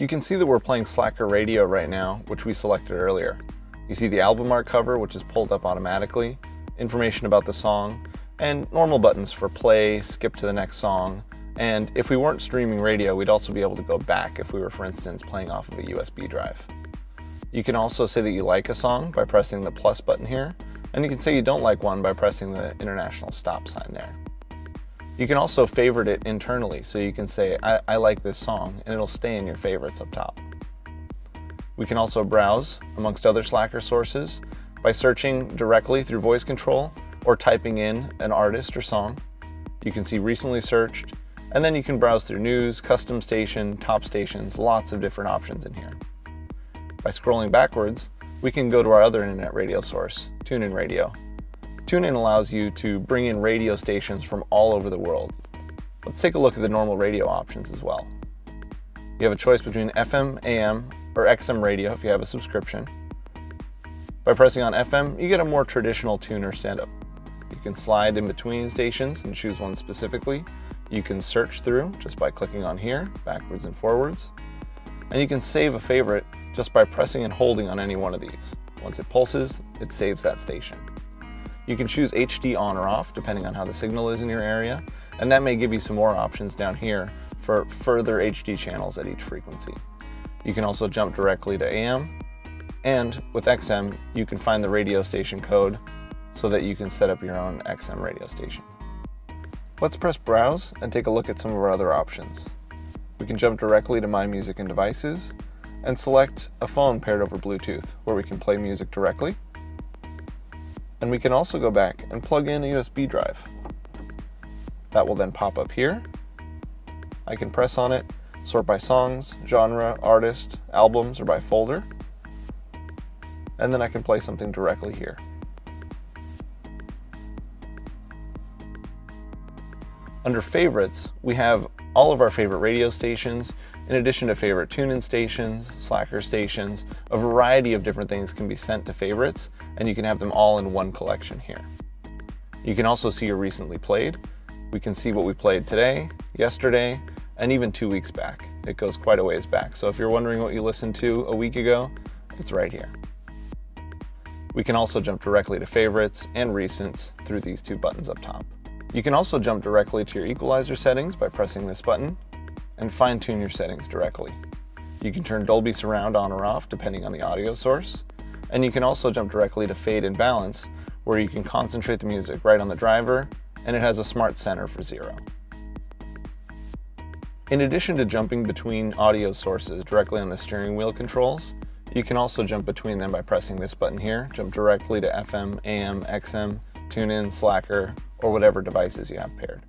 You can see that we're playing Slacker Radio right now, which we selected earlier. You see the album art cover, which is pulled up automatically, information about the song, and normal buttons for play, skip to the next song, and if we weren't streaming radio, we'd also be able to go back if we were, for instance, playing off of a USB drive. You can also say that you like a song by pressing the plus button here, and you can say you don't like one by pressing the international stop sign there. You can also favorite it internally, so you can say, I like this song, and it'll stay in your favorites up top. We can also browse amongst other Slacker sources by searching directly through voice control or typing in an artist or song. You can see recently searched, and then you can browse through news, custom station, top stations, lots of different options in here. By scrolling backwards, we can go to our other internet radio source, TuneIn Radio. TuneIn allows you to bring in radio stations from all over the world. Let's take a look at the normal radio options as well. You have a choice between FM, AM, or XM radio if you have a subscription. By pressing on FM, you get a more traditional tuner setup. You can slide in between stations and choose one specifically. You can search through just by clicking on here, backwards and forwards. And you can save a favorite just by pressing and holding on any one of these. Once it pulses, it saves that station. You can choose HD on or off depending on how the signal is in your area, and that may give you some more options down here for further HD channels at each frequency. You can also jump directly to AM, and with XM, you can find the radio station code so that you can set up your own XM radio station. Let's press Browse and take a look at some of our other options. We can jump directly to My Music and Devices and select a phone paired over Bluetooth where we can play music directly. And we can also go back and plug in a USB drive. That will then pop up here. I can press on it, sort by songs, genre, artist, albums, or by folder. And then I can play something directly here. Under Favorites, we have all of our favorite radio stations, in addition to favorite TuneIn stations, Slacker stations. A variety of different things can be sent to favorites, and you can have them all in one collection here. You can also see your recently played. We can see what we played today, yesterday, and even 2 weeks back. It goes quite a ways back, so if you're wondering what you listened to a week ago, it's right here. We can also jump directly to favorites and recents through these two buttons up top. You can also jump directly to your equalizer settings by pressing this button and fine-tune your settings directly. You can turn Dolby Surround on or off depending on the audio source, and you can also jump directly to fade and balance where you can concentrate the music right on the driver, and it has a smart center for 0. In addition to jumping between audio sources directly on the steering wheel controls, you can also jump between them by pressing this button here, jump directly to FM, AM, XM, TuneIn, Slacker, or whatever devices you have paired.